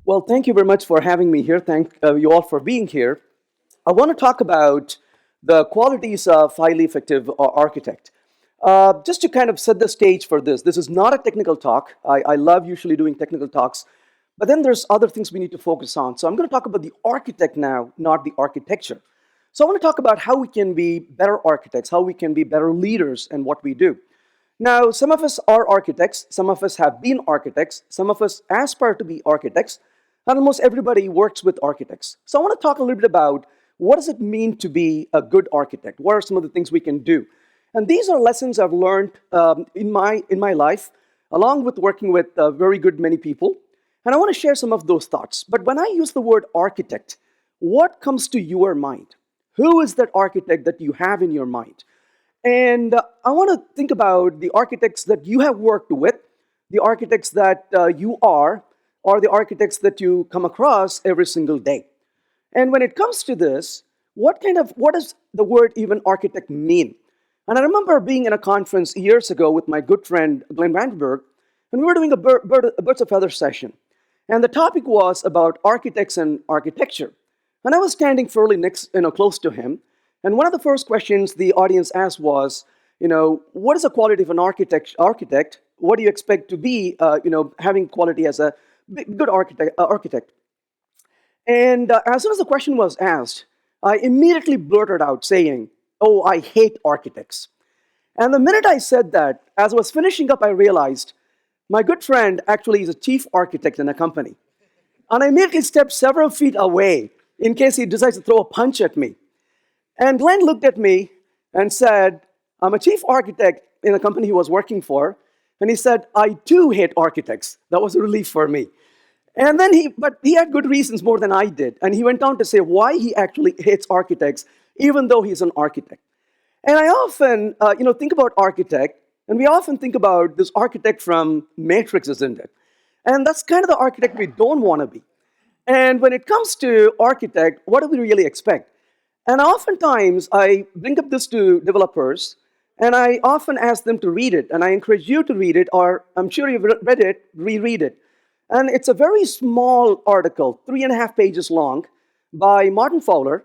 Well, thank you very much for having me here. Thank you all for being here. I want to talk about the qualities of highly effective architect. Just to kind of set the stage for this, this is not a technical talk. I love usually doing technical talks, but then there's other things we need to focus on. So I'm going to talk about the architect now, not the architecture. So I want to talk about how we can be better architects, how we can be better leaders in what we do. Now, some of us are architects, some of us have been architects, some of us aspire to be architects, and almost everybody works with architects. So I want to talk a little bit about what does it mean to be a good architect? What are some of the things we can do? And these are lessons I've learned in my life, along with working with very good many people. And I want to share some of those thoughts. But when I use the word architect, what comes to your mind? Who is that architect that you have in your mind? And I want to think about the architects that you have worked with, the architects that you are, or the architects that you come across every single day. And when it comes to this, what does the word even architect mean? And I remember being in a conference years ago with my good friend Glenn Vandenberg, and we were doing a birds of feathers session. And the topic was about architects and architecture. And I was standing fairly close to him. And one of the first questions the audience asked was, what is the quality of an architect? What do you expect to be, having quality as a good architect? And as soon as the question was asked, I immediately blurted out saying, "Oh, I hate architects." And the minute I said that, as I was finishing up, I realized my good friend actually is a chief architect in a company. And I immediately stepped several feet away in case he decides to throw a punch at me. And Glenn looked at me and said, "I'm a chief architect in a company he was working for." And he said, "I too hate architects." That was a relief for me. And then but he had good reasons more than I did. And he went on to say why he actually hates architects, even though he's an architect. And I often, think about architect, and we often think about this architect from Matrix, isn't it? And that's kind of the architect we don't want to be. And when it comes to architect, what do we really expect? And oftentimes, I bring up this to developers, and I often ask them to read it, and I encourage you to read it, or I'm sure you've read it, reread it. And it's a very small article, 3.5 pages long, by Martin Fowler.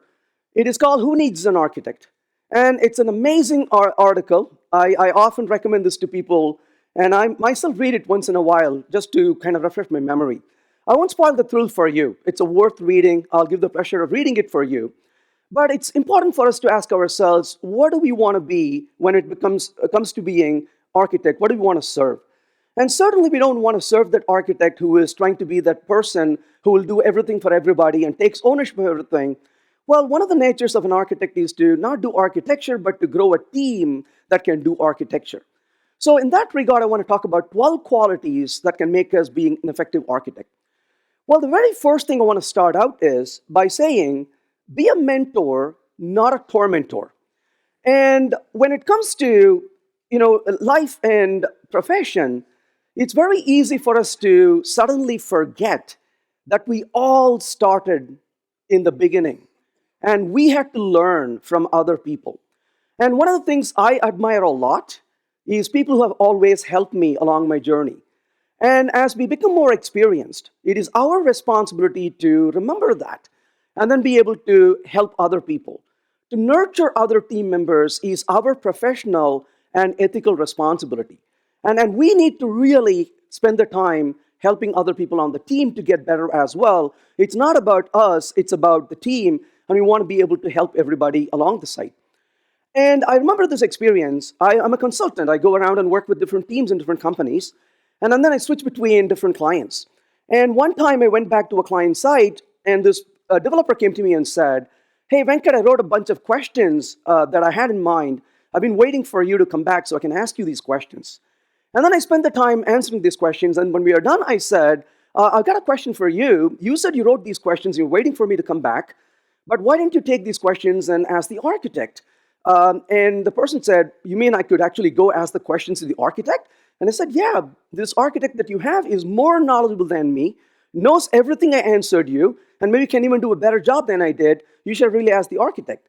It is called "Who Needs an Architect?" And it's an amazing article. I often recommend this to people, and I myself read it once in a while just to kind of refresh my memory. I won't spoil the thrill for you. It's a worth reading. I'll give the pleasure of reading it for you. But it's important for us to ask ourselves, what do we want to be when it comes to being architect? What do we want to serve? And certainly we don't want to serve that architect who is trying to be that person who will do everything for everybody and takes ownership of everything. Well, one of the natures of an architect is to not do architecture, but to grow a team that can do architecture. So in that regard, I want to talk about 12 qualities that can make us being an effective architect. Well, the very first thing I want to start out is by saying, be a mentor, not a tormentor. And when it comes to life and profession, it's very easy for us to suddenly forget that we all started in the beginning and we had to learn from other people. And one of the things I admire a lot is people who have always helped me along my journey. And as we become more experienced, it is our responsibility to remember that and then be able to help other people. To nurture other team members is our professional and ethical responsibility. And we need to really spend the time helping other people on the team to get better as well. It's not about us, it's about the team, and we want to be able to help everybody along the site. And I remember this experience. I'm a consultant. I go around and work with different teams in different companies, and then I switch between different clients. And one time I went back to a client site, and this developer came to me and said, "Hey, Venkat, I wrote a bunch of questions that I had in mind. I've been waiting for you to come back so I can ask you these questions." And then I spent the time answering these questions. And when we are done, I said, "I've got a question for you. You said you wrote these questions. You're waiting for me to come back. But why didn't you take these questions and ask the architect?" And the person said, "You mean I could actually go ask the questions to the architect?" And I said, "Yeah, this architect that you have is more knowledgeable than me, knows everything I answered you, and maybe can even do a better job than I did. You should really ask the architect."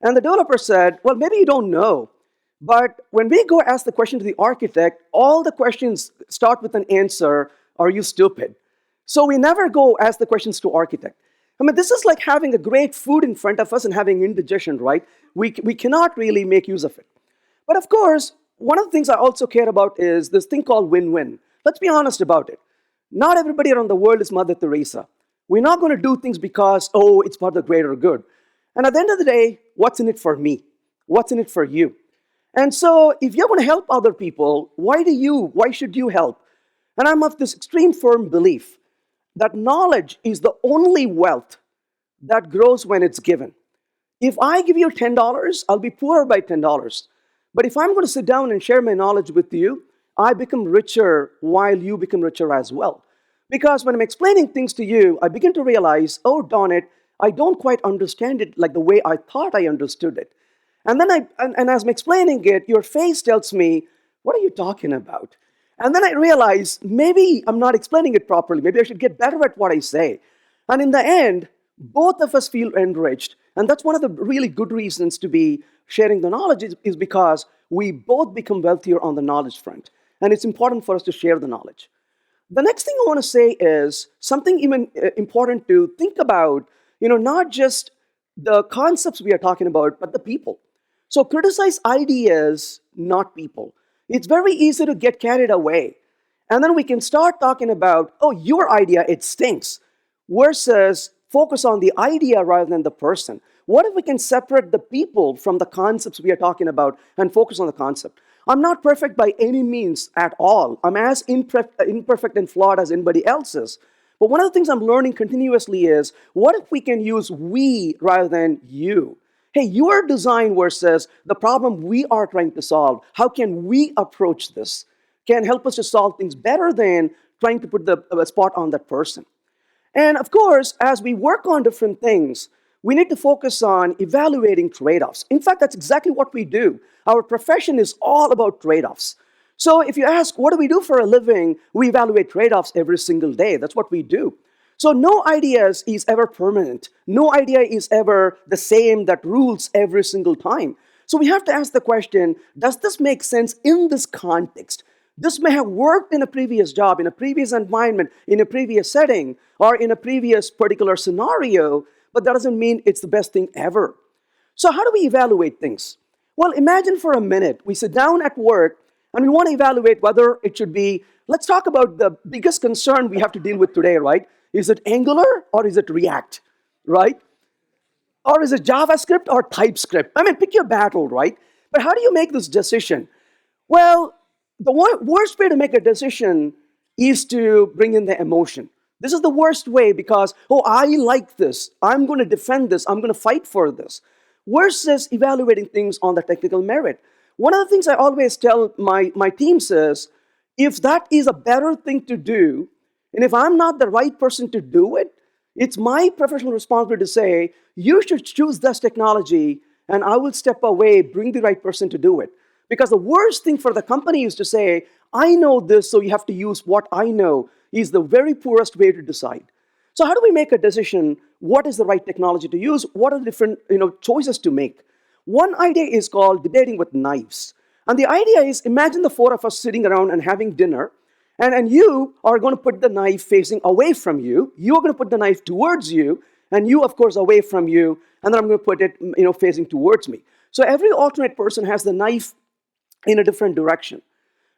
And the developer said, "Well, maybe you don't know. But when we go ask the question to the architect, all the questions start with an answer, 'Are you stupid?' So we never go ask the questions to architect. I mean, this is like having a great food in front of us and having indigestion, right? We cannot really make use of it. But of course, one of the things I also care about is this thing called win-win. Let's be honest about it. Not everybody around the world is Mother Teresa. We're not going to do things because, oh, it's for the greater good. And at the end of the day, what's in it for me? What's in it for you? And so if you're going to help other people, why should you help? And I'm of this extreme firm belief that knowledge is the only wealth that grows when it's given. If I give you $10, I'll be poorer by $10. But if I'm going to sit down and share my knowledge with you, I become richer while you become richer as well. Because when I'm explaining things to you, I begin to realize, oh, darn it, I don't quite understand it like the way I thought I understood it. And then and as I'm explaining it, your face tells me, what are you talking about? And then I realize, maybe I'm not explaining it properly. Maybe I should get better at what I say. And in the end, both of us feel enriched. And that's one of the really good reasons to be sharing the knowledge is because we both become wealthier on the knowledge front. And it's important for us to share the knowledge. The next thing I want to say is something even important to think about, not just the concepts we are talking about, but the people. So criticize ideas, not people. It's very easy to get carried away. And then we can start talking about, oh, your idea, it stinks, versus focus on the idea rather than the person. What if we can separate the people from the concepts we are talking about and focus on the concept? I'm not perfect by any means at all. I'm as imperfect and flawed as anybody else is. But one of the things I'm learning continuously is, what if we can use we rather than you? Hey, your design versus the problem we are trying to solve. How can we approach this? Can help us to solve things better than trying to put the spot on that person. And of course, as we work on different things, we need to focus on evaluating trade-offs. In fact, that's exactly what we do. Our profession is all about trade-offs. So if you ask, what do we do for a living? We evaluate trade-offs every single day. That's what we do. So no idea is ever permanent. No idea is ever the same that rules every single time. So we have to ask the question, does this make sense in this context? This may have worked in a previous job, in a previous environment, in a previous setting, or in a previous particular scenario, but that doesn't mean it's the best thing ever. So how do we evaluate things? Well, imagine for a minute, we sit down at work and we want to evaluate whether it should be, let's talk about the biggest concern we have to deal with today, right? Is it Angular or is it React, right? Or is it JavaScript or TypeScript? I mean, pick your battle, right? But how do you make this decision? Well, the worst way to make a decision is to bring in the emotion. This is the worst way because, oh, I like this. I'm going to defend this. I'm going to fight for this. Versus evaluating things on the technical merit. One of the things I always tell my teams is, if that is a better thing to do, and if I'm not the right person to do it, it's my professional responsibility to say, you should choose this technology, and I will step away, bring the right person to do it. Because the worst thing for the company is to say, I know this, so you have to use what I know, is the very poorest way to decide. So how do we make a decision? What is the right technology to use? What are the different choices to make? One idea is called debating with knives. And the idea is, imagine the four of us sitting around and having dinner, and you are going to put the knife facing away from you. You're going to put the knife towards you, and you, of course, away from you, and then I'm going to put it facing towards me. So every alternate person has the knife in a different direction.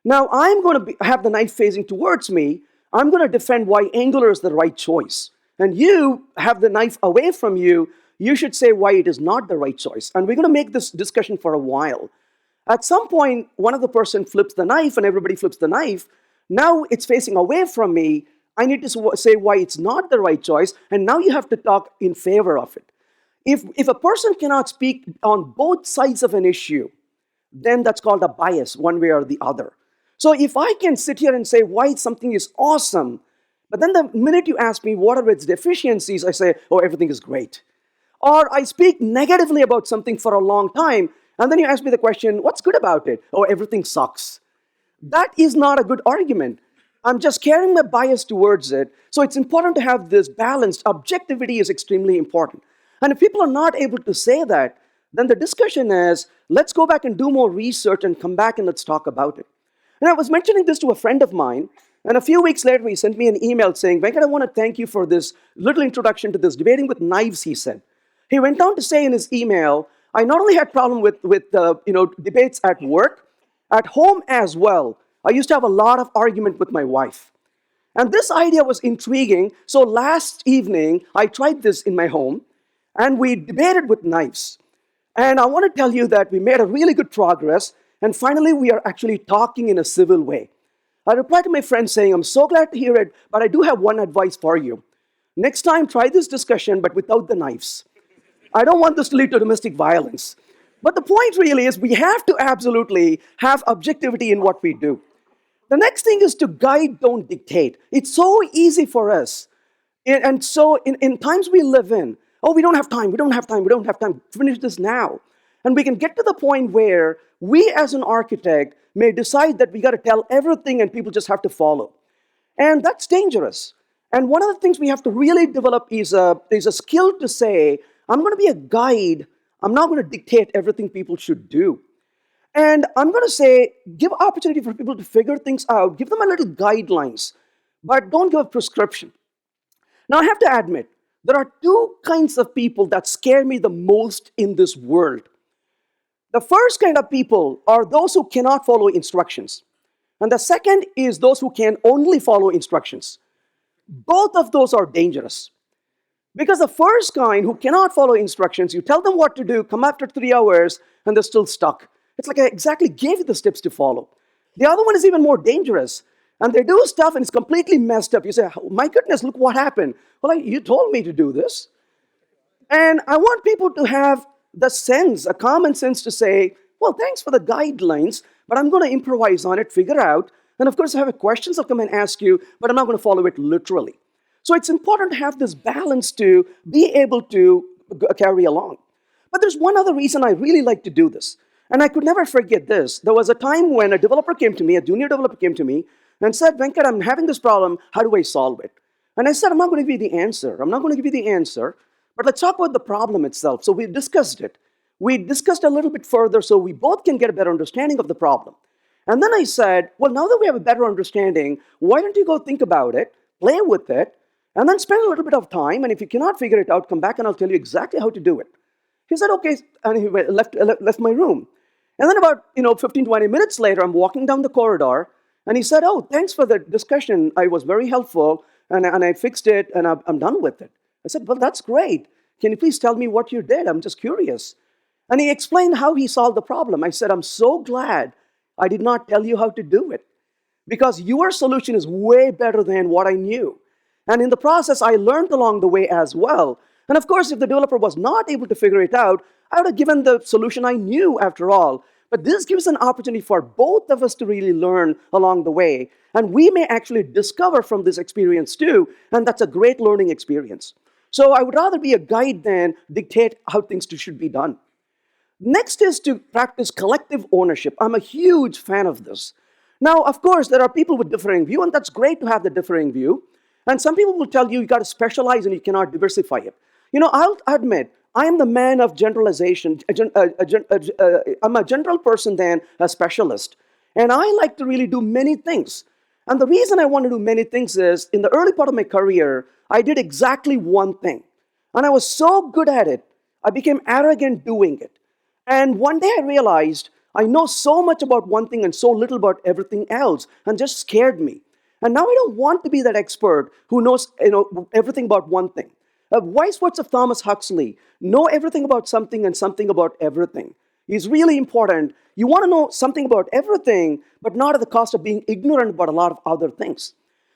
Now, I'm going to have the knife facing towards me. I'm going to defend why Angular is the right choice. And you have the knife away from you. You should say why it is not the right choice. And we're going to make this discussion for a while. At some point, one of the person flips the knife and everybody flips the knife. Now it's facing away from me. I need to say why it's not the right choice. And now you have to talk in favor of it. If a person cannot speak on both sides of an issue, then that's called a bias, one way or the other. So if I can sit here and say why something is awesome, but then the minute you ask me what are its deficiencies, I say, oh, everything is great. Or I speak negatively about something for a long time, and then you ask me the question, what's good about it? Oh, everything sucks. That is not a good argument. I'm just carrying my bias towards it. So it's important to have this balance. Objectivity is extremely important. And if people are not able to say that, then the discussion is, let's go back and do more research and come back and let's talk about it. And I was mentioning this to a friend of mine, And a few weeks later, he sent me an email saying, Venkat, I want to thank you for this little introduction to this debating with knives, he said. He went on to say in his email, I not only had problem with debates at work, at home as well. I used to have a lot of argument with my wife. And this idea was intriguing. So last evening, I tried this in my home, and we debated with knives. And I want to tell you that we made a really good progress, and finally, we are actually talking in a civil way. I replied to my friend saying, I'm so glad to hear it, but I do have one advice for you. Next time, try this discussion, but without the knives. I don't want this to lead to domestic violence. But the point really is we have to absolutely have objectivity in what we do. The next thing is to guide, don't dictate. It's so easy for us. And so in times we live in, oh, we don't have time, we don't have time, we don't have time, finish this now. And we can get to the point where we as an architect may decide that we got to tell everything and people just have to follow. And that's dangerous. And one of the things we have to really develop is a skill to say, I'm going to be a guide. I'm not going to dictate everything people should do. And I'm going to say, give opportunity for people to figure things out. Give them a little guidelines, but don't give a prescription. Now, I have to admit, there are two kinds of people that scare me the most in this world. The first kind of people are those who cannot follow instructions. And the second is those who can only follow instructions. Both of those are dangerous. Because the first kind who cannot follow instructions, you tell them what to do, come after 3 hours, and they're still stuck. It's like I exactly gave you the steps to follow. The other one is even more dangerous. And they do stuff and it's completely messed up. You say, my goodness, look what happened. Well, you told me to do this. And I want people to have the sense, a common sense to say, well, thanks for the guidelines, but I'm going to improvise on it, figure out. And of course, if I have questions, I'll come and ask you, but I'm not going to follow it literally. So it's important to have this balance to be able to carry along. But there's one other reason I really like to do this. And I could never forget this. There was a time when a developer came to me, a junior developer came to me, and said, Venkat, I'm having this problem. How do I solve it? And I said, I'm not going to give you the answer. I'm not going to give you the answer. But let's talk about the problem itself. So we discussed it. We discussed a little bit further so we both can get a better understanding of the problem. And then I said, well, now that we have a better understanding, why don't you go think about it, play with it, and then spend a little bit of time. And if you cannot figure it out, come back and I'll tell you exactly how to do it. He said, okay. And he left my room. And then about 15, 20 minutes later, I'm walking down the corridor. And he said, oh, thanks for the discussion. I was very helpful. And I fixed it. And I'm done with it. I said, well, that's great. Can you please tell me what you did? I'm just curious. And he explained how he solved the problem. I said, I'm so glad I did not tell you how to do it. Because your solution is way better than what I knew. And in the process, I learned along the way as well. And of course, if the developer was not able to figure it out, I would have given the solution I knew after all. But this gives an opportunity for both of us to really learn along the way. And we may actually discover from this experience too. And that's a great learning experience. So I would rather be a guide than dictate how things should be done. Next is to practice collective ownership. I'm a huge fan of this. Now, of course, there are people with differing view, and that's great to have the differing view. And some people will tell you got to specialize and you cannot diversify it. I'll admit, I am the man of generalization. I'm a general person than a specialist. And I like to really do many things. And the reason I want to do many things is, in the early part of my career, I did exactly one thing. And I was so good at it, I became arrogant doing it. And one day I realized I know so much about one thing and so little about everything else, and just scared me. And now I don't want to be that expert who knows everything about one thing. Wise words of Thomas Huxley, know everything about something and something about everything, is really important. You want to know something about everything, but not at the cost of being ignorant about a lot of other things.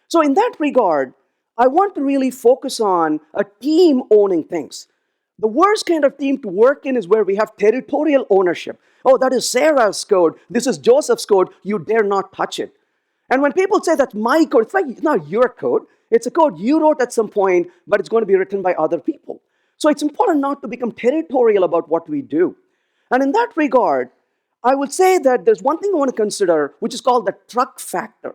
So in that regard, I want to really focus on a team owning things. The worst kind of team to work in is where we have territorial ownership. Oh, that is Sarah's code. This is Joseph's code. You dare not touch it. And when people say that's my code, it's like, it's not your code. It's a code you wrote at some point, but it's going to be written by other people. So it's important not to become territorial about what we do. And in that regard, I would say that there's one thing I want to consider, which is called the truck factor.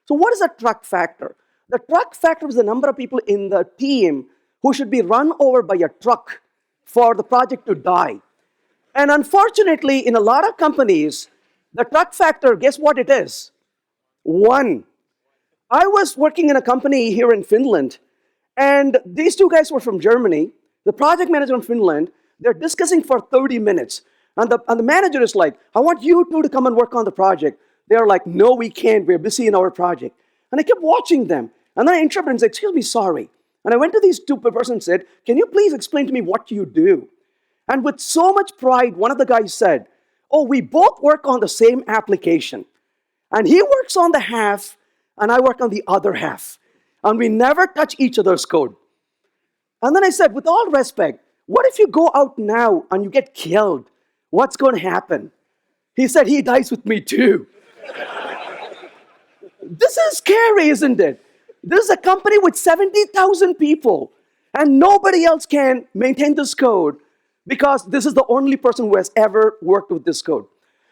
So what is a truck factor? The truck factor is the number of people in the team who should be run over by a truck for the project to die. And unfortunately, in a lot of companies, the truck factor, guess what it is? 1. I was working in a company here in Finland, and these two guys were from Germany. The project manager in Finland, they're discussing for 30 minutes. And the manager is like, I want you two to come and work on the project. They're like, no, we can't. We're busy in our project. And I kept watching them. And then I interrupted and said, excuse me, sorry. And I went to these two persons and said, can you please explain to me what you do? And with so much pride, one of the guys said, oh, we both work on the same application. And he works on the half, and I work on the other half. And we never touch each other's code. And then I said, with all respect, what if you go out now and you get killed? What's going to happen? He said, he dies with me too. This is scary, isn't it? This is a company with 70,000 people, and nobody else can maintain this code because this is the only person who has ever worked with this code.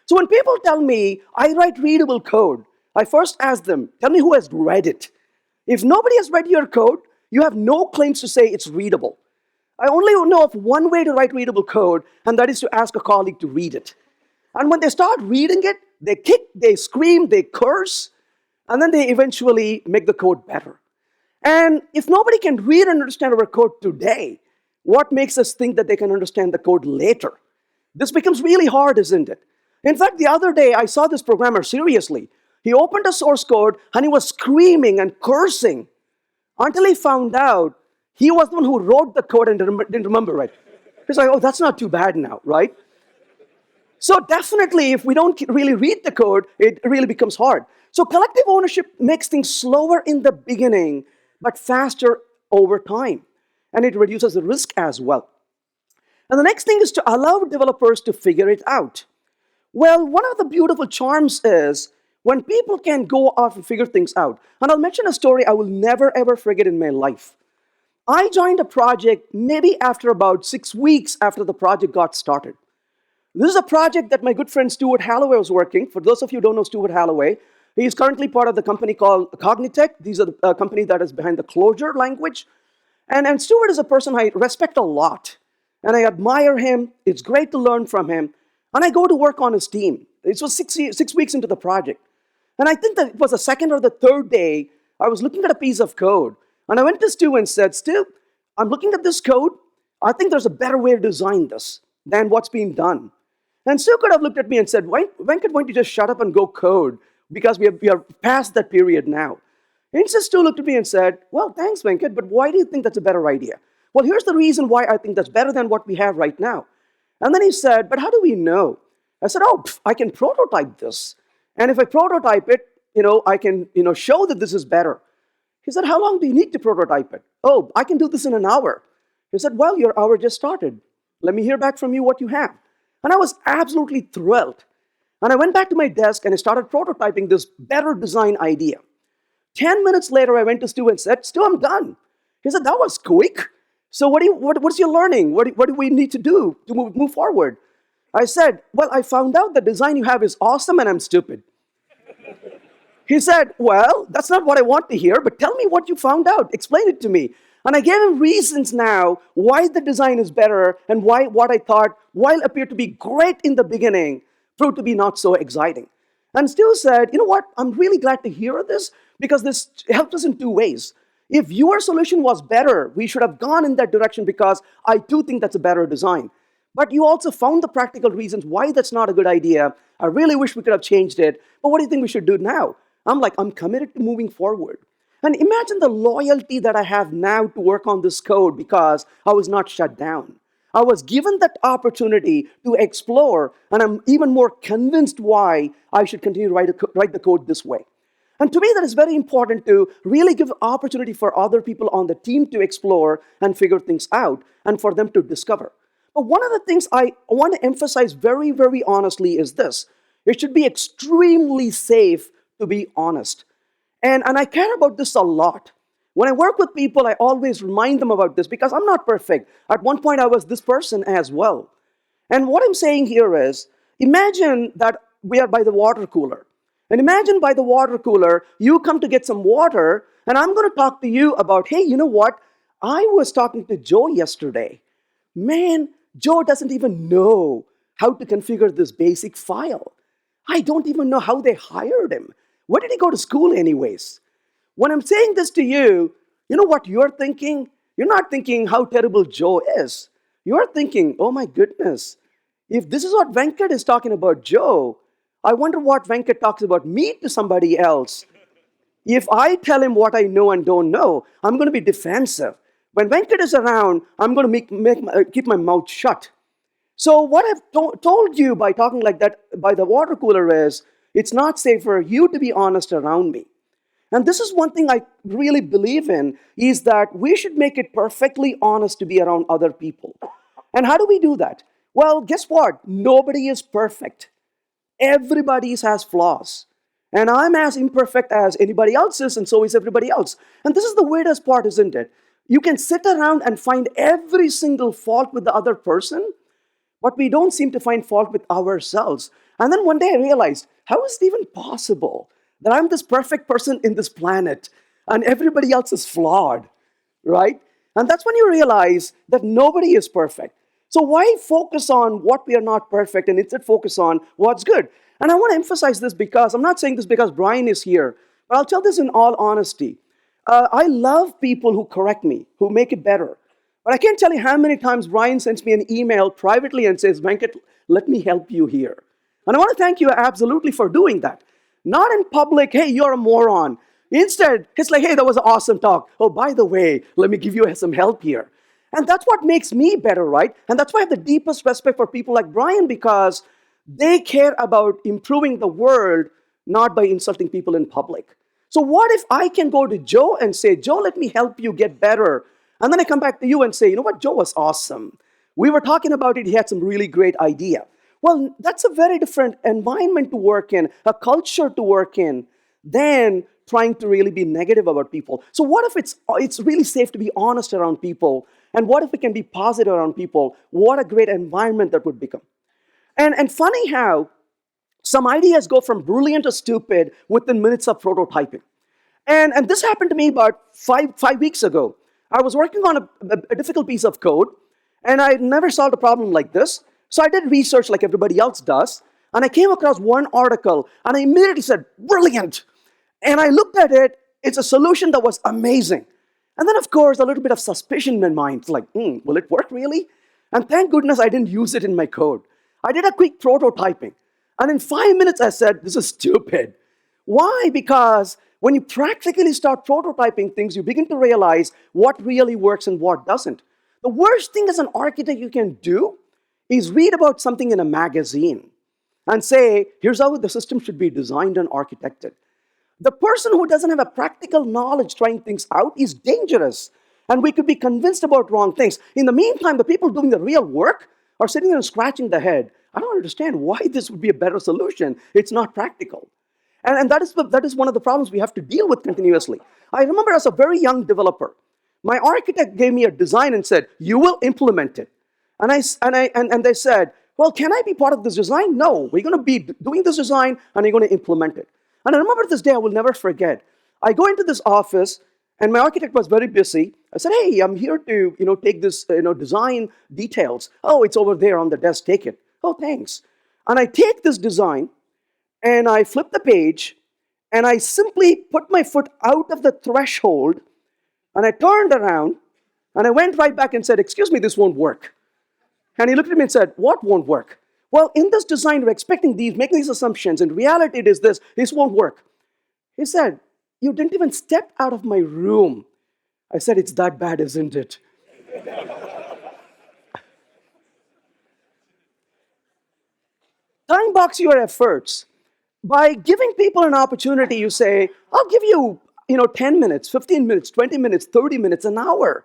So when people tell me I write readable code, I first ask them, tell me who has read it. If nobody has read your code, you have no claims to say it's readable. I only know of one way to write readable code, and that is to ask a colleague to read it. And when they start reading it, they kick, they scream, they curse, and then they eventually make the code better. And if nobody can read and understand our code today, what makes us think that they can understand the code later? This becomes really hard, isn't it? In fact, the other day, I saw this programmer seriously. He opened a source code, and he was screaming and cursing until he found out he was the one who wrote the code and didn't remember it. He's like, oh, that's not too bad now, right? So definitely, if we don't really read the code, it really becomes hard. So collective ownership makes things slower in the beginning, but faster over time. And it reduces the risk as well. And the next thing is to allow developers to figure it out. Well, one of the beautiful charms is when people can go off and figure things out. And I'll mention a story I will never ever forget in my life. I joined a project maybe after about 6 weeks after the project got started. This is a project that my good friend Stuart Halloway was working. For those of you who don't know Stuart Halloway, he is currently part of the company called Cognitech. These are the company that is behind the Clojure language. And Stuart is a person I respect a lot. And I admire him. It's great to learn from him. And I go to work on his team. It was 6 weeks into the project. And I think that it was the second or the third day, I was looking at a piece of code. And I went to Stu and said, Stu, I'm looking at this code. I think there's a better way to design this than what's being done. And Stu could have looked at me and said, Venkat, why don't you just shut up and go code? Because we are past that period now. And so Stu looked at me and said, well, thanks, Venkat, but why do you think that's a better idea? Well, here's the reason why I think that's better than what we have right now. And then he said, but how do we know? I said, I can prototype this. And if I prototype it, I can show that this is better. He said, how long do you need to prototype it? Oh, I can do this in an hour. He said, well, your hour just started. Let me hear back from you what you have. And I was absolutely thrilled. And I went back to my desk and I started prototyping this better design idea. 10 minutes later, I went to Stu and said, Stu, I'm done. He said, that was quick. So what's your learning? What do we need to do to move forward? I said, well, I found out the design you have is awesome and I'm stupid. He said, well, that's not what I want to hear, but tell me what you found out. Explain it to me. And I gave him reasons now why the design is better and why what I thought, while appeared to be great in the beginning, proved to be not so exciting. And Stu said, you know what, I'm really glad to hear this because this helped us in two ways. If your solution was better, we should have gone in that direction because I do think that's a better design. But you also found the practical reasons why that's not a good idea. I really wish we could have changed it. But what do you think we should do now? I'm committed to moving forward. And imagine the loyalty that I have now to work on this code because I was not shut down. I was given that opportunity to explore, and I'm even more convinced why I should continue to write the code this way. And to me, that is very important to really give opportunity for other people on the team to explore and figure things out and for them to discover. But one of the things I want to emphasize very, very honestly is this. It should be extremely safe to be honest. And I care about this a lot. When I work with people, I always remind them about this because I'm not perfect. At one point, I was this person as well. And what I'm saying here is, imagine that we are by the water cooler. And imagine by the water cooler, you come to get some water, and I'm going to talk to you about, hey, you know what? I was talking to Joe yesterday. Man, Joe doesn't even know how to configure this basic file. I don't even know how they hired him. Where did he go to school anyways? When I'm saying this to you, you know what you're thinking? You're not thinking how terrible Joe is. You're thinking, oh my goodness, if this is what Venkat is talking about Joe, I wonder what Venkat talks about me to somebody else. If I tell him what I know and don't know, I'm going to be defensive. When Venkat is around, I'm going to keep my mouth shut. So, what I've told you by talking like that by the water cooler is it's not safe for you to be honest around me. And this is one thing I really believe in is that we should make it perfectly honest to be around other people. And how do we do that? Well, guess what? Nobody is perfect. Everybody has flaws. And I'm as imperfect as anybody else is, and so is everybody else. And this is the weirdest part, isn't it? You can sit around and find every single fault with the other person, but we don't seem to find fault with ourselves. And then one day I realized, how is it even possible that I'm this perfect person in this planet and everybody else is flawed, right? And that's when you realize that nobody is perfect. So why focus on what we are not perfect and instead focus on what's good? And I want to emphasize this because I'm not saying this because Brian is here, but I'll tell this in all honesty. I love people who correct me, who make it better. But I can't tell you how many times Brian sends me an email privately and says, Venkat, let me help you here. And I want to thank you absolutely for doing that. Not in public, hey, you're a moron. Instead, it's like, hey, that was an awesome talk. Oh, by the way, let me give you some help here. And that's what makes me better, right? And that's why I have the deepest respect for people like Brian because they care about improving the world, not by insulting people in public. So what if I can go to Joe and say, Joe, let me help you get better. And then I come back to you and say, you know what, Joe was awesome. We were talking about it, he had some really great idea. Well, that's a very different environment to work in, a culture to work in, than trying to really be negative about people. So what if it's really safe to be honest around people? And what if we can be positive around people? What a great environment that would become. And funny how some ideas go from brilliant to stupid within minutes of prototyping. And this happened to me about five weeks ago. I was working on a difficult piece of code, and I never solved a problem like this. So I did research like everybody else does, and I came across one article, and I immediately said, brilliant. And I looked at it, it's a solution that was amazing. And then, of course, a little bit of suspicion in my mind. It's like, will it work really? And thank goodness I didn't use it in my code. I did a quick prototyping. And in 5 minutes, I said, this is stupid. Why? Because when you practically start prototyping things, you begin to realize what really works and what doesn't. The worst thing as an architect you can do is read about something in a magazine and say, here's how the system should be designed and architected. The person who doesn't have a practical knowledge trying things out is dangerous. And we could be convinced about wrong things. In the meantime, the people doing the real work are sitting there and scratching their head. I don't understand why this would be a better solution. It's not practical. And that is one of the problems we have to deal with continuously. I remember as a very young developer, my architect gave me a design and said, you will implement it. And they said, well, can I be part of this design? No, we're going to be doing this design and you're going to implement it. And I remember this day, I will never forget. I go into this office and my architect was very busy. I said, hey, I'm here to take this design details. Oh, it's over there on the desk, take it. Oh, thanks. And I take this design and I flip the page and I simply put my foot out of the threshold and I turned around and I went right back and said, excuse me, this won't work. And he looked at me and said, what won't work? Well, in this design, we're expecting making these assumptions. In reality, it is this won't work. He said, you didn't even step out of my room. I said, it's that bad, isn't it? Time box your efforts. By giving people an opportunity, you say, I'll give you, 10 minutes, 15 minutes, 20 minutes, 30 minutes, an hour.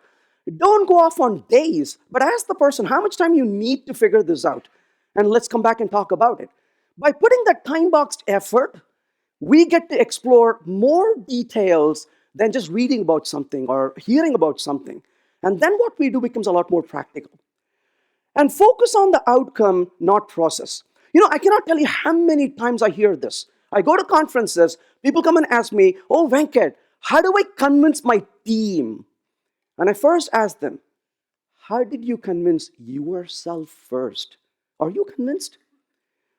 Don't go off on days, but ask the person how much time you need to figure this out. And let's come back and talk about it. By putting that time-boxed effort, we get to explore more details than just reading about something or hearing about something. And then what we do becomes a lot more practical. And focus on the outcome, not process. I cannot tell you how many times I hear this. I go to conferences, people come and ask me, oh, Venkat, how do I convince my team? And I first ask them, how did you convince yourself first? Are you convinced?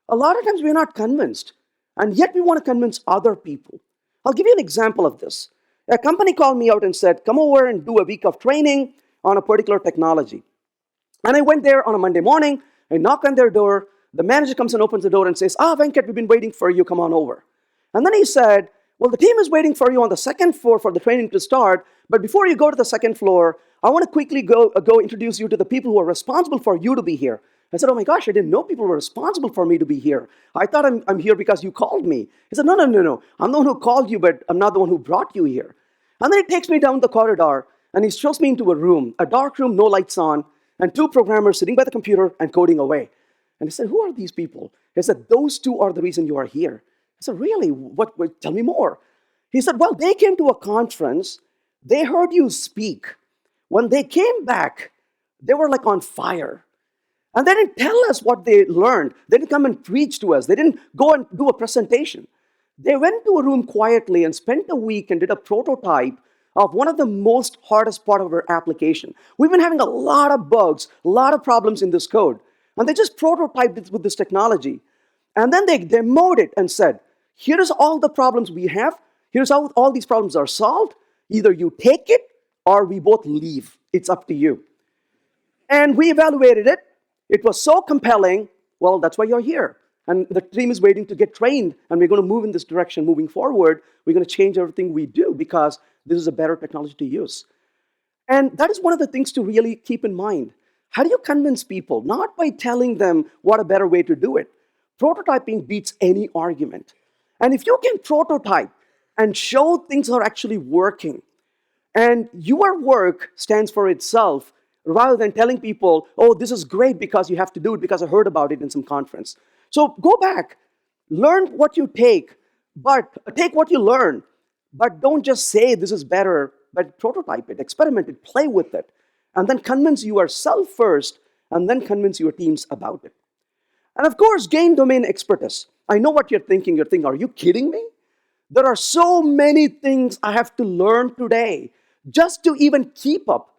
A lot of times we're not convinced, and yet we want to convince other people. I'll give you an example of this. A company called me out and said, come over and do a week of training on a particular technology. And I went there on a Monday morning. I knock on their door. The manager comes and opens the door and says, Venkat, we've been waiting for you. Come on over. And then he said, well, the team is waiting for you on the second floor for the training to start. But before you go to the second floor, I want to quickly go introduce you to the people who are responsible for you to be here. I said, oh my gosh, I didn't know people were responsible for me to be here. I thought I'm here because you called me. He said, no. I'm the one who called you, but I'm not the one who brought you here. And then he takes me down the corridor, and he shows me into a room, a dark room, no lights on, and two programmers sitting by the computer and coding away. And he said, who are these people? He said, those two are the reason you are here. I said, really? What? Tell me more. He said, well, they came to a conference. They heard you speak. When they came back, they were like on fire. And they didn't tell us what they learned. They didn't come and preach to us. They didn't go and do a presentation. They went to a room quietly and spent a week and did a prototype of one of the most hardest part of our application. We've been having a lot of bugs, a lot of problems in this code. And they just prototyped it with this technology. And then they demoed it and said, here's all the problems we have. Here's how all these problems are solved. Either you take it or we both leave. It's up to you. And we evaluated it. It was so compelling. Well, that's why you're here. And the team is waiting to get trained. And we're going to move in this direction moving forward. We're going to change everything we do because this is a better technology to use. And that is one of the things to really keep in mind. How do you convince people? Not by telling them what a better way to do it. Prototyping beats any argument. And if you can prototype and show things are actually working, and your work stands for itself, rather than telling people, oh, this is great because you have to do it because I heard about it in some conference. So go back, learn what you take, but take what you learn, but don't just say this is better, but prototype it, experiment it, play with it, and then convince yourself first, and then convince your teams about it. And of course, gain domain expertise. I know what you're thinking. You're thinking, are you kidding me? There are so many things I have to learn today just to even keep up.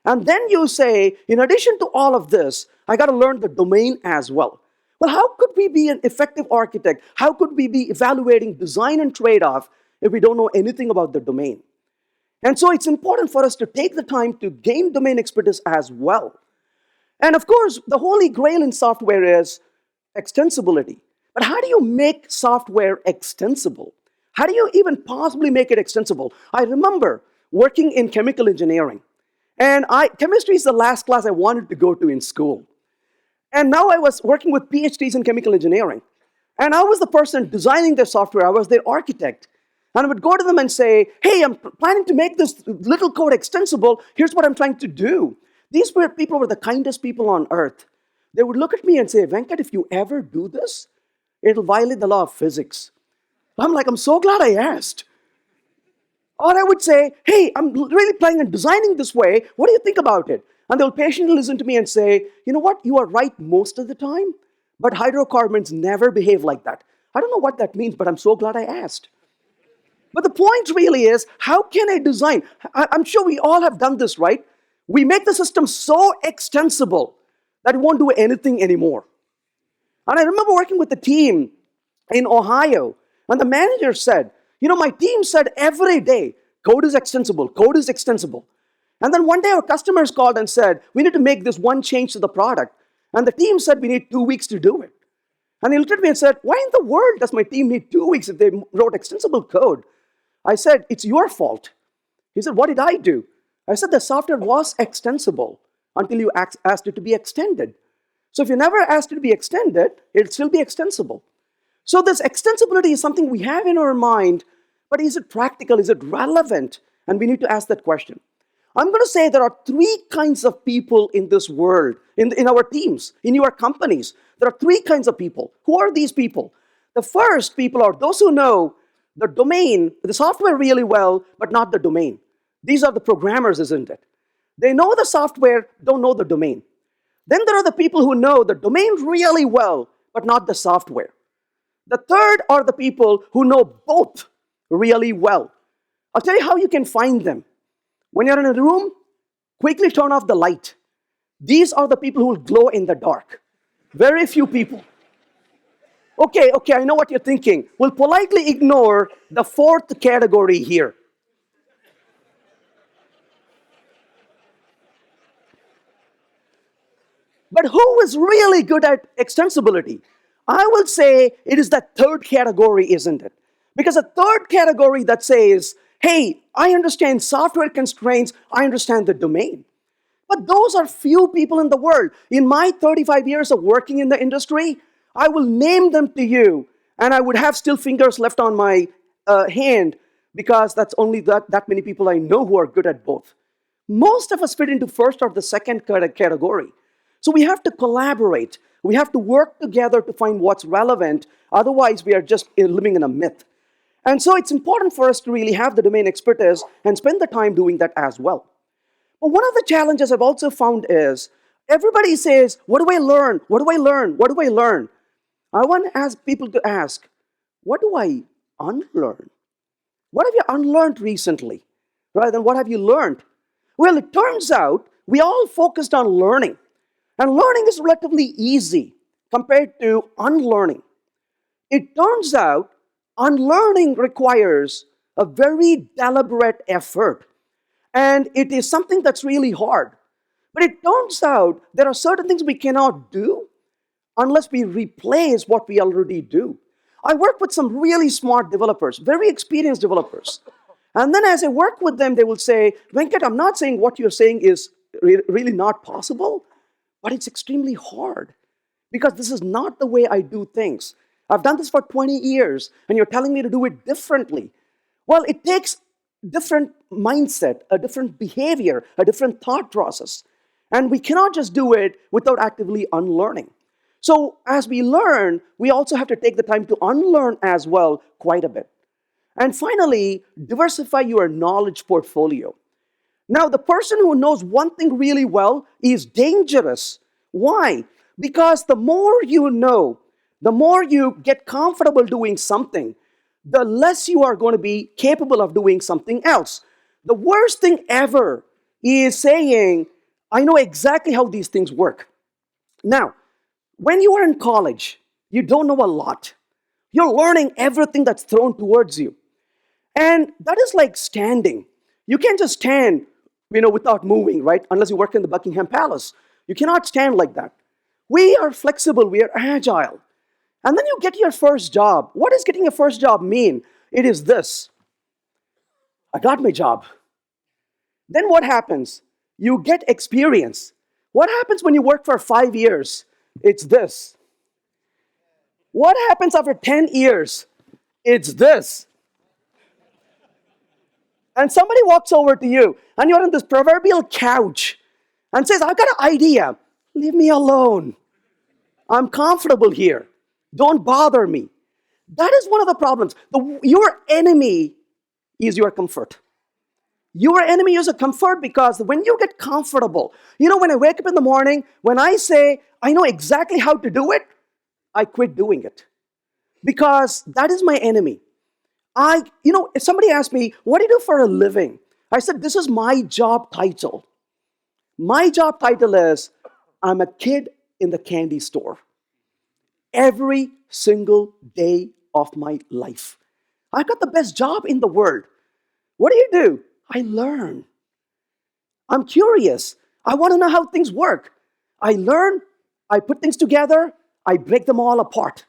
And then you say, in addition to all of this, I got to learn the domain as well. Well, how could we be an effective architect? How could we be evaluating design and trade-off if we don't know anything about the domain? And so it's important for us to take the time to gain domain expertise as well. And of course, the holy grail in software is extensibility. But how do you make software extensible? How do you even possibly make it extensible? I remember working in chemical engineering. And chemistry is the last class I wanted to go to in school. And now I was working with PhDs in chemical engineering. And I was the person designing their software. I was their architect. And I would go to them and say, hey, I'm planning to make this little code extensible. Here's what I'm trying to do. These people were the kindest people on earth. They would look at me and say, Venkat, if you ever do this, it'll violate the law of physics. I'm so glad I asked. Or I would say, hey, I'm really planning on designing this way. What do you think about it? And they'll patiently listen to me and say, you know what? You are right most of the time, but hydrocarbons never behave like that. I don't know what that means, but I'm so glad I asked. But the point really is, how can I design? I'm sure we all have done this, right? We make the system so extensible that it won't do anything anymore. And I remember working with a team in Ohio, and the manager said, my team said every day, code is extensible, code is extensible. And then one day our customers called and said, we need to make this one change to the product. And the team said we need 2 weeks to do it. And he looked at me and said, why in the world does my team need 2 weeks if they wrote extensible code? I said, it's your fault. He said, what did I do? I said, the software was extensible until you asked it to be extended. So if you never asked it to be extended, it'll still be extensible. So this extensibility is something we have in our mind, but is it practical? Is it relevant? And we need to ask that question. I'm going to say there are 3 kinds of people in this world, in our teams, in your companies. There are 3 kinds of people. Who are these people? The first people are those who know the domain, the software really well, but not the domain. These are the programmers, isn't it? They know the software, don't know the domain. Then there are the people who know the domain really well, but not the software. The third are the people who know both really well. I'll tell you how you can find them. When you're in a room, quickly turn off the light. These are the people who will glow in the dark. Very few people. Okay, I know what you're thinking. We'll politely ignore the 4th category here. But who is really good at extensibility? I will say it is that third category, isn't it? Because a third category that says, hey, I understand software constraints, I understand the domain. But those are few people in the world. In my 35 years of working in the industry, I will name them to you, and I would have still fingers left on my hand because that's only that many people I know who are good at both. Most of us fit into first or the second category. So we have to collaborate. We have to work together to find what's relevant. Otherwise, we are just living in a myth. And so it's important for us to really have the domain expertise and spend the time doing that as well. But one of the challenges I've also found is everybody says, what do I learn? What do I learn? What do I learn? I want to ask people to ask, what do I unlearn? What have you unlearned recently? Rather than what have you learned? Well, it turns out we all focused on learning. And learning is relatively easy compared to unlearning. It turns out unlearning requires a very deliberate effort. And it is something that's really hard. But it turns out there are certain things we cannot do unless we replace what we already do. I work with some really smart developers, very experienced developers. And then as I work with them, they will say, Venkat, I'm not saying what you're saying is really not possible, but it's extremely hard because this is not the way I do things. I've done this for 20 years, and you're telling me to do it differently. Well, it takes different mindset, a different behavior, a different thought process. And we cannot just do it without actively unlearning. So as we learn, we also have to take the time to unlearn as well quite a bit. And finally, diversify your knowledge portfolio. Now, the person who knows one thing really well is dangerous. Why? Because the more you know, the more you get comfortable doing something, the less you are going to be capable of doing something else. The worst thing ever is saying, I know exactly how these things work. Now, when you are in college, you don't know a lot. You're learning everything that's thrown towards you. And that is like standing. You can't just stand, without moving, right? Unless you work in the Buckingham Palace. You cannot stand like that. We are flexible, we are agile. And then you get your first job. What does getting your first job mean? It is this. I got my job. Then what happens? You get experience. What happens when you work for 5 years? It's this. What happens after 10 years? It's this. And somebody walks over to you, and you're on this proverbial couch, and says, I've got an idea. Leave me alone. I'm comfortable here. Don't bother me. That is one of the problems. Your enemy is your comfort. Your enemy is a comfort because when you get comfortable, when I wake up in the morning, when I say, I know exactly how to do it, I quit doing it. Because that is my enemy. If somebody asked me, what do you do for a living? I said, this is my job title. My job title is, I'm a kid in the candy store. Every single day of my life. I got the best job in the world. What do? I learn. I'm curious. I want to know how things work. I learn, I put things together, I break them all apart.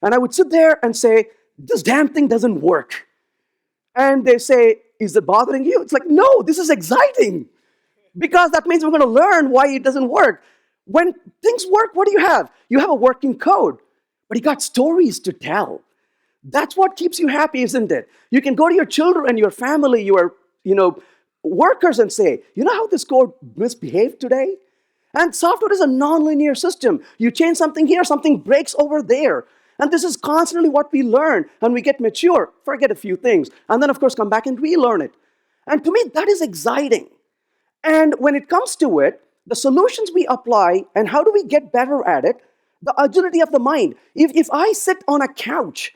And I would sit there and say, this damn thing doesn't work. And they say, is it bothering you? It's like, no, this is exciting. Because that means we're going to learn why it doesn't work. When things work, what do you have? You have a working code, but you got stories to tell. That's what keeps you happy, isn't it? You can go to your children and your family, your workers and say, you know how this code misbehaved today? And software is a nonlinear system. You change something here, something breaks over there. And this is constantly what we learn, and we get mature, forget a few things, and then of course come back and relearn it. And to me, that is exciting. And when it comes to it, the solutions we apply and how do we get better at it, the agility of the mind. If I sit on a couch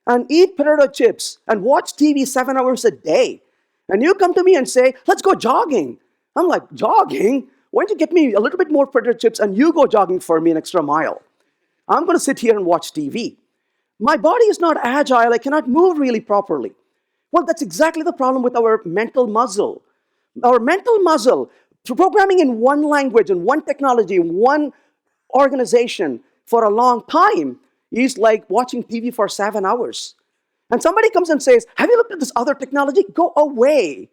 and eat potato chips and watch TV 7 hours a day, and you come to me and say, let's go jogging. I'm like, jogging? Why don't you get me a little bit more potato chips and you go jogging for me an extra mile? I'm going to sit here and watch TV. My body is not agile. I cannot move really properly. Well, that's exactly the problem with our mental muscle. Our mental muscle, programming in one language and one technology, one organization for a long time is like watching TV for 7 hours. And somebody comes and says, have you looked at this other technology? Go away.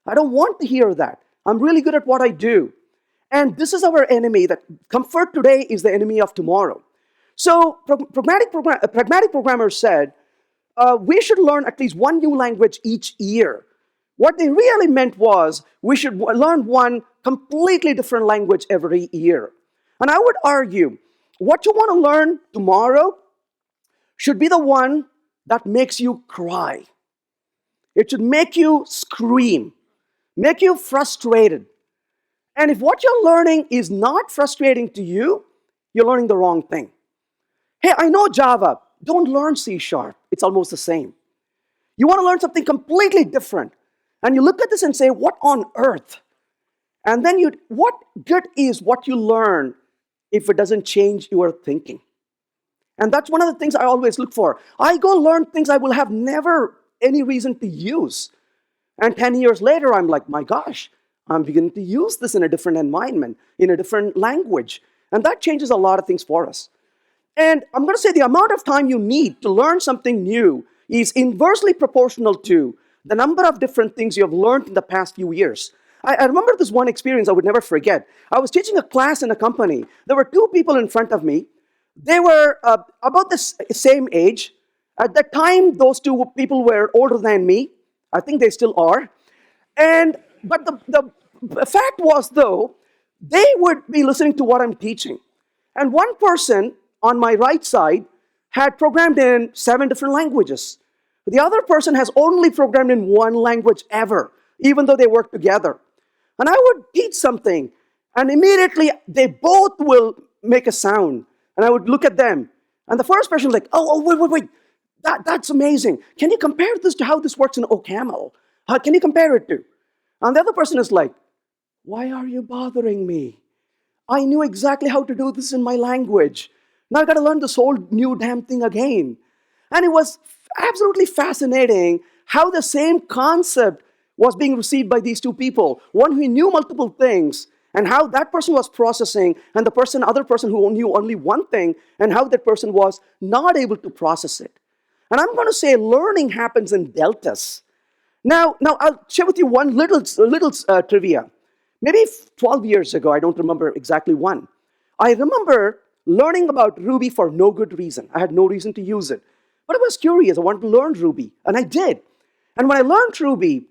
I don't want to hear that. I'm really good at what I do. And this is our enemy, that comfort today is the enemy of tomorrow. So pragmatic programmers said, we should learn at least one new language each year. What they really meant was we should learn one completely different language every year. And I would argue, what you want to learn tomorrow should be the one that makes you cry. It should make you scream, make you frustrated. And if what you're learning is not frustrating to you, you're learning the wrong thing. Hey, I know Java. Don't learn C#. It's almost the same. You want to learn something completely different. And you look at this and say, what on earth? And then what good is what you learn if it doesn't change your thinking? And that's one of the things I always look for. I go learn things I will have never any reason to use. And 10 years later, I'm like, my gosh, I'm beginning to use this in a different environment, in a different language. And that changes a lot of things for us. And I'm going to say the amount of time you need to learn something new is inversely proportional to the number of different things you have learned in the past few years. I remember this one experience I would never forget. I was teaching a class in a company. There were two people in front of me. They were about the same age. At that time, those two people were older than me. I think they still are. But the fact was, though, they would be listening to what I'm teaching. And one person on my right side had programmed in 7 different languages. The other person has only programmed in one language ever, even though they work together. And I would teach something, and immediately they both will make a sound. And I would look at them. And the first person was like, oh, wait. That's amazing. Can you compare this to how this works in OCaml? How can you compare it to? And the other person is like, why are you bothering me? I knew exactly how to do this in my language. Now I got to learn this whole new damn thing again. And it was absolutely fascinating how the same concept was being received by these two people. One who knew multiple things, and how that person was processing, and the other person who knew only one thing, and how that person was not able to process it. And I'm going to say learning happens in deltas. Now I'll share with you one little trivia. Maybe 12 years ago, I don't remember exactly when, I remember learning about Ruby for no good reason. I had no reason to use it. But I was curious. I wanted to learn Ruby, and I did. And when I learned Ruby,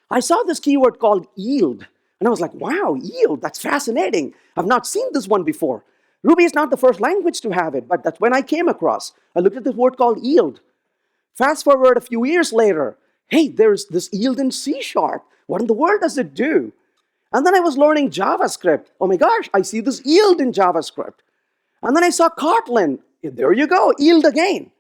I saw this keyword called yield. And I was like, wow, yield, that's fascinating. I've not seen this one before. Ruby is not the first language to have it, but that's when I came across. I looked at this word called yield. Fast forward a few years later, hey, there's this yield in C#. What in the world does it do? And then I was learning JavaScript. Oh my gosh, I see this yield in JavaScript. And then I saw Kotlin. There you go, yield again.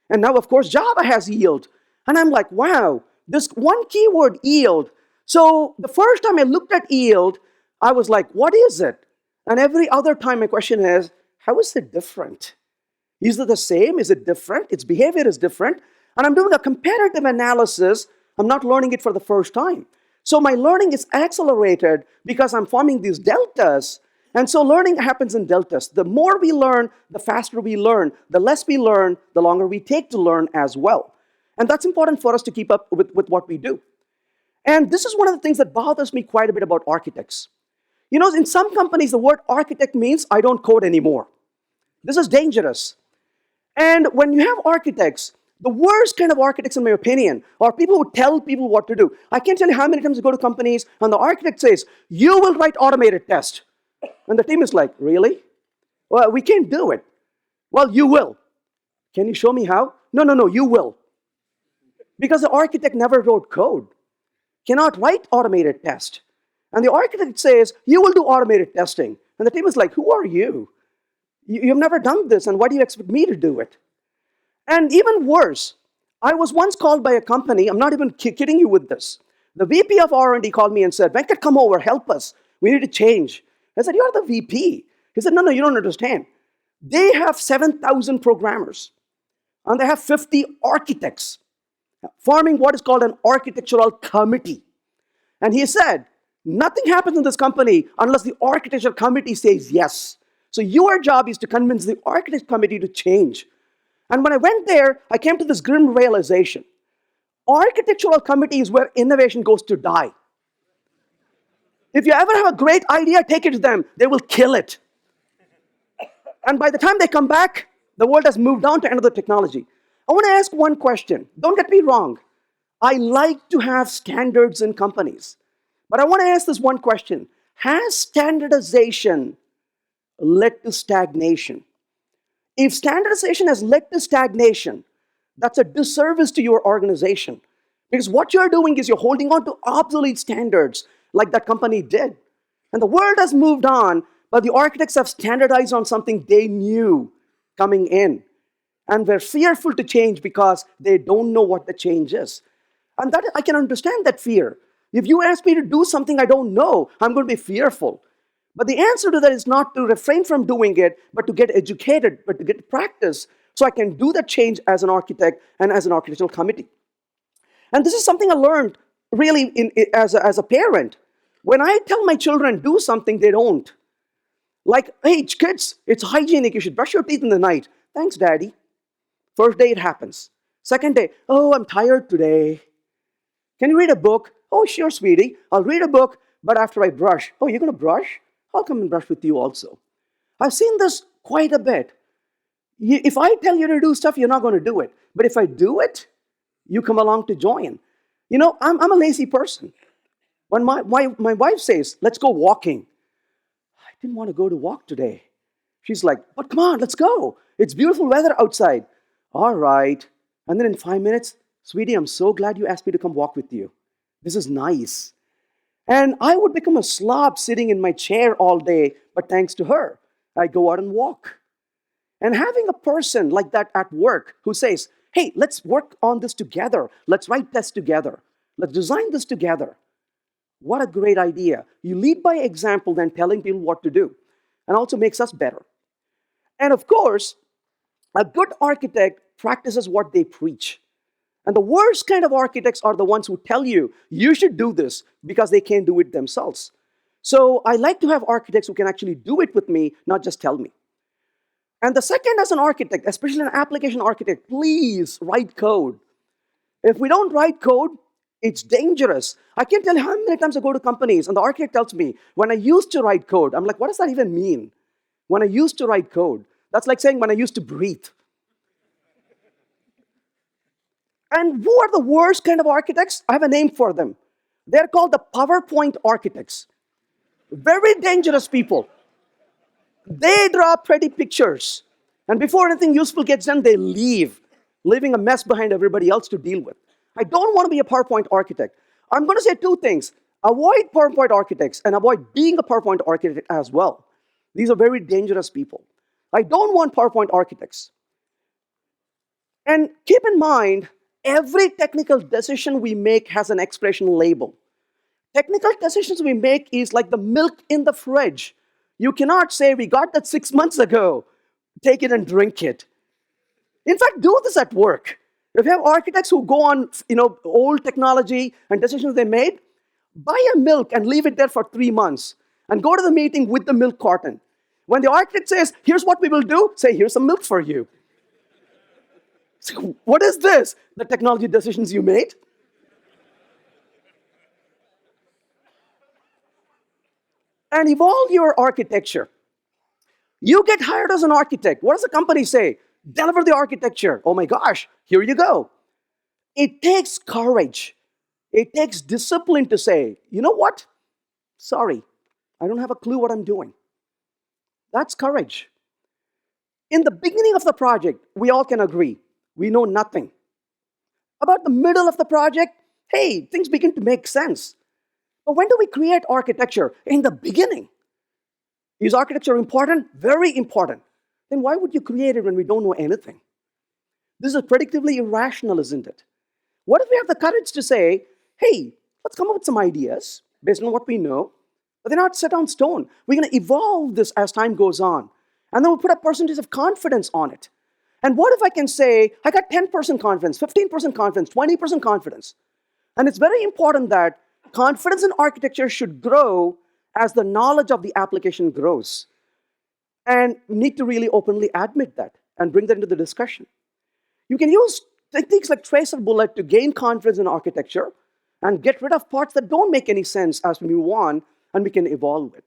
And now, of course, Java has yield. And I'm like, wow, this one keyword, yield. So the first time I looked at yield, I was like, what is it? And every other time my question is, how is it different? Is it the same? Is it different? Its behavior is different. And I'm doing a comparative analysis. I'm not learning it for the first time. So my learning is accelerated because I'm forming these deltas. And so learning happens in deltas. The more we learn, the faster we learn. The less we learn, the longer we take to learn as well. And that's important for us to keep up with what we do. And this is one of the things that bothers me quite a bit about architects. You know, in some companies, the word architect means I don't code anymore. This is dangerous. And when you have architects, the worst kind of architects, in my opinion, are people who tell people what to do. I can't tell you how many times I go to companies and the architect says, you will write automated test. And the team is like, really? Well, we can't do it. Well, you will. Can you show me how? No, you will. Because the architect never wrote code. Cannot write automated test. And the architect says, you will do automated testing. And the team is like, who are you? You've never done this, and why do you expect me to do it? And even worse, I was once called by a company, I'm not even kidding you with this. The VP of R&D called me and said, Venkat, come over, help us. We need to change. I said, you're the VP. He said, no, you don't understand. They have 7,000 programmers, and they have 50 architects, forming what is called an architectural committee. And he said, nothing happens in this company unless the architecture committee says yes. So your job is to convince the architect committee to change. And when I went there, I came to this grim realization. Architectural committee is where innovation goes to die. If you ever have a great idea, take it to them. They will kill it. And by the time they come back, the world has moved on to another technology. I want to ask one question. Don't get me wrong. I like to have standards in companies. But I want to ask this one question. Has standardization led to stagnation? If standardization has led to stagnation, that's a disservice to your organization. Because what you're doing is you're holding on to obsolete standards like that company did. And the world has moved on, but the architects have standardized on something they knew coming in. And they're fearful to change because they don't know what the change is. And that I can understand that fear. If you ask me to do something I don't know, I'm going to be fearful. But the answer to that is not to refrain from doing it, but to get educated, but to get practice, so I can do that change as an architect and as an architectural committee. And this is something I learned really as a parent. When I tell my children do something, they don't. Like, hey, kids, it's hygienic. You should brush your teeth in the night. Thanks, Daddy. First day it happens. Second day, oh, I'm tired today. Can you read a book? Oh, sure, sweetie. I'll read a book, but after I brush. Oh, you're going to brush? I'll come and brush with you also. I've seen this quite a bit. If I tell you to do stuff, you're not going to do it. But if I do it, you come along to join. You know, I'm a lazy person. When my wife says, let's go walking, I didn't want to go to walk today. She's like, but come on, let's go. It's beautiful weather outside. All right. And then in 5 minutes, sweetie, I'm so glad you asked me to come walk with you. This is nice. And I would become a slob sitting in my chair all day, but thanks to her, I go out and walk. And having a person like that at work who says, hey, let's work on this together. Let's write tests together. Let's design this together. What a great idea. You lead by example than telling people what to do, and also makes us better. And of course, a good architect practices what they preach. And the worst kind of architects are the ones who tell you, you should do this because they can't do it themselves. So I like to have architects who can actually do it with me, not just tell me. And the second, as an architect, especially an application architect, please write code. If we don't write code, it's dangerous. I can't tell you how many times I go to companies and the architect tells me, when I used to write code, I'm like, what does that even mean? When I used to write code, that's like saying when I used to breathe. And who are the worst kind of architects? I have a name for them. They're called the PowerPoint architects. Very dangerous people. They draw pretty pictures. And before anything useful gets done, they leave, leaving a mess behind everybody else to deal with. I don't want to be a PowerPoint architect. I'm going to say two things. Avoid PowerPoint architects and avoid being a PowerPoint architect as well. These are very dangerous people. I don't want PowerPoint architects. And keep in mind, every technical decision we make has an expiration label. Technical decisions we make is like the milk in the fridge. You cannot say, we got that 6 months ago. Take it and drink it. In fact, do this at work. If you have architects who go on, old technology and decisions they made, buy a milk and leave it there for 3 months and go to the meeting with the milk carton. When the architect says, here's what we will do, say, here's some milk for you. So, what is this? The technology decisions you made? And evolve your architecture. You get hired as an architect. What does the company say? Deliver the architecture. Oh my gosh, here you go. It takes courage. It takes discipline to say, you know what? Sorry, I don't have a clue what I'm doing. That's courage. In the beginning of the project, we all can agree, we know nothing. About the middle of the project, hey, things begin to make sense. But when do we create architecture? In the beginning. Is architecture important? Very important. Then why would you create it when we don't know anything? This is predictably irrational, isn't it? What if we have the courage to say, hey, let's come up with some ideas based on what we know, but they're not set on stone. We're going to evolve this as time goes on. And then we'll put a percentage of confidence on it. And what if I can say, I got 10% confidence, 15% confidence, 20% confidence? And it's very important that confidence in architecture should grow as the knowledge of the application grows. and need to really openly admit that and bring that into the discussion. You can use techniques like tracer bullet to gain confidence in architecture and get rid of parts that don't make any sense as we move on and we can evolve it.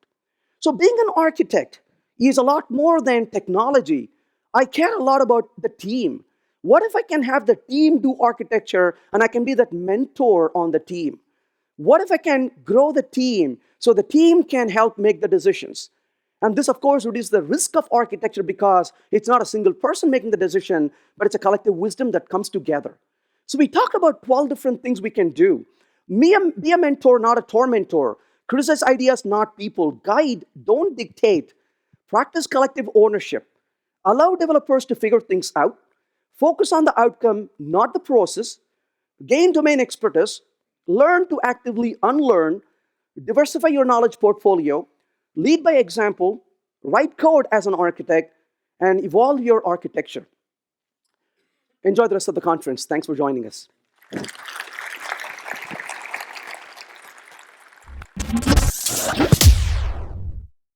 So being an architect is a lot more than technology. I care a lot about the team. What if I can have the team do architecture and I can be that mentor on the team? What if I can grow the team so the team can help make the decisions? And this, of course, reduces the risk of architecture because it's not a single person making the decision, but it's a collective wisdom that comes together. So we talked about 12 different things we can do. Be a mentor, not a tormentor. Criticize ideas, not people. Guide, don't dictate. Practice collective ownership. Allow developers to figure things out. Focus on the outcome, not the process. Gain domain expertise. Learn to actively unlearn. Diversify your knowledge portfolio. Lead by example. Write code as an architect. And evolve your architecture. Enjoy the rest of the conference. Thanks for joining us.